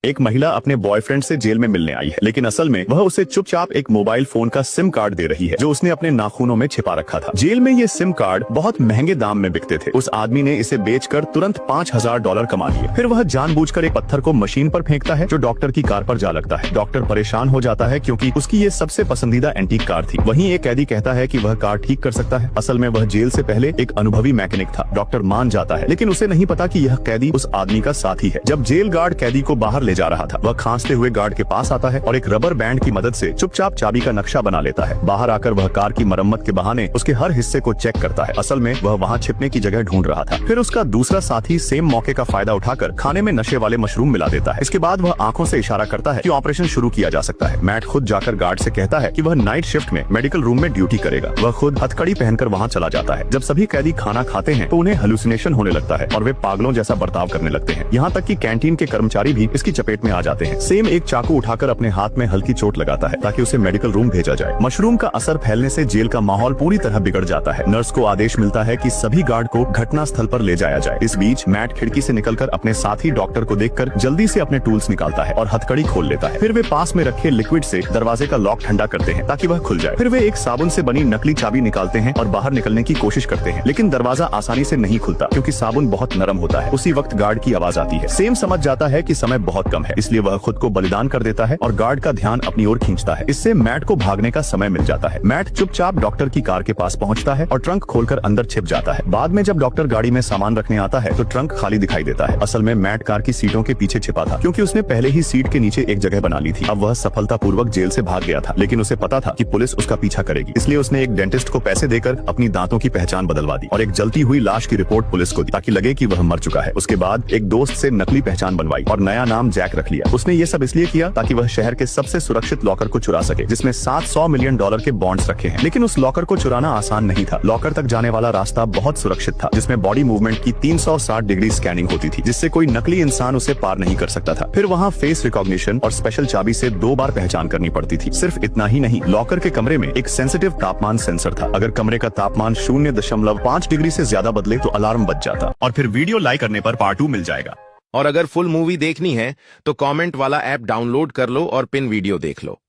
एक महिला अपने बॉयफ्रेंड से जेल में मिलने आई है, लेकिन असल में वह उसे चुपचाप एक मोबाइल फोन का सिम कार्ड दे रही है जो उसने अपने नाखूनों में छिपा रखा था। जेल में ये सिम कार्ड बहुत महंगे दाम में बिकते थे। उस आदमी ने इसे बेचकर तुरंत $5000 कमा लिए। फिर वह जानबूझकर एक पत्थर को मशीन पर फेंकता है जो डॉक्टर की कार पर जा लगता है। डॉक्टर परेशान हो जाता है क्योंकि उसकी ये सबसे पसंदीदा एंटीक कार थी। वहीं एक कैदी कहता है कि वह कार ठीक कर सकता है। असल में वह जेल से पहले एक अनुभवी मैकेनिक था। डॉक्टर मान जाता है, लेकिन उसे नहीं पता कि यह कैदी उस आदमी का साथी है। जब जेल गार्ड कैदी को बाहर ले जा रहा था, वह खांसते हुए गार्ड के पास आता है और एक रबर बैंड की मदद से चुपचाप चाबी का नक्शा बना लेता है। बाहर आकर वह कार की मरम्मत के बहाने उसके हर हिस्से को चेक करता है। असल में वह वहाँ छिपने की जगह ढूंढ रहा था। फिर उसका दूसरा साथी सेम मौके का फायदा उठाकर खाने में नशे वाले मशरूम मिला देता है। इसके बाद वह आंखों से इशारा करता है कि ऑपरेशन शुरू किया जा सकता है। मैट खुद जाकर गार्ड से कहता है कि वह नाइट शिफ्ट में मेडिकल रूम में ड्यूटी करेगा। वह खुद हथकड़ी पहनकर वहाँ चला जाता है। जब सभी कैदी खाना खाते हैं तो उन्हें हेलुसिनेशन होने लगता है और वे पागलों जैसा बर्ताव करने लगते हैं। यहाँ तक कि कैंटीन के कर्मचारी भी इसकी चपेट में आ जाते हैं। सेम एक चाकू उठाकर अपने हाथ में हल्की चोट लगाता है ताकि उसे मेडिकल रूम भेजा जाए। मशरूम का असर फैलने से जेल का माहौल पूरी तरह बिगड़ जाता है। नर्स को आदेश मिलता है कि सभी गार्ड को घटना स्थल पर ले जाया जाए। इस बीच मैट खिड़की से निकलकर अपने साथी डॉक्टर को देखकर जल्दी से अपने टूल्स निकालता है और हथकड़ी खोल लेता है। फिर वे पास में रखे लिक्विड से दरवाजे का लॉक ठंडा करते हैं ताकि वह खुल जाए। फिर वे एक साबुन से बनी नकली चाबी निकालते हैं और बाहर निकलने की कोशिश करते हैं, लेकिन दरवाजा आसानी से नहीं खुलता क्योंकि साबुन बहुत नरम होता है। उसी वक्त गार्ड की आवाज आती है। सेम समझ जाता है कि समय बहुत कम है, इसलिए वह खुद को बलिदान कर देता है और गार्ड का ध्यान अपनी ओर खींचता है। इससे मैट को भागने का समय मिल जाता है। मैट चुपचाप डॉक्टर की कार के पास पहुंचता है और ट्रंक खोलकर अंदर छिप जाता है। बाद में जब डॉक्टर गाड़ी में सामान रखने आता है तो ट्रंक खाली दिखाई देता है। असल में मैट कार की सीटों के पीछे छिपा था क्योंकि उसने पहले ही सीट के नीचे एक जगह बना ली थी। अब वह सफलतापूर्वक जेल से भाग गया था, लेकिन उसे पता था कि पुलिस उसका पीछा करेगी, इसलिए उसने एक डेंटिस्ट को पैसे देकर अपनी दांतों की पहचान बदलवा दी और एक जलती हुई लाश की रिपोर्ट पुलिस को दी ताकि लगे कि वह मर चुका है। उसके बाद एक दोस्त से नकली पहचान बनवाई और नया नाम जैक रख लिया। उसने ये सब इसलिए किया ताकि वह शहर के सबसे सुरक्षित लॉकर को चुरा सके जिसमें $700 मिलियन के बॉन्ड्स रखे हैं। लेकिन उस लॉकर को चुराना आसान नहीं था। लॉकर तक जाने वाला रास्ता बहुत सुरक्षित था जिसमें बॉडी मूवमेंट की 360 डिग्री स्कैनिंग होती थी, जिससे कोई नकली इंसान उसे पार नहीं कर सकता था। फिर वहाँ फेस रिकॉग्निशन और स्पेशल चाबी से 2 बार पहचान करनी पड़ती थी। सिर्फ इतना ही नहीं, लॉकर के कमरे में एक सेंसिटिव तापमान सेंसर था। अगर कमरे का तापमान 0.5 डिग्री से ज्यादा बदले तो अलार्म बज जाता। और फिर वीडियो लाइक करने पर पार्ट 2 मिल जाएगा। और अगर फुल मूवी देखनी है तो कमेंट वाला ऐप डाउनलोड कर लो और पिन वीडियो देख लो।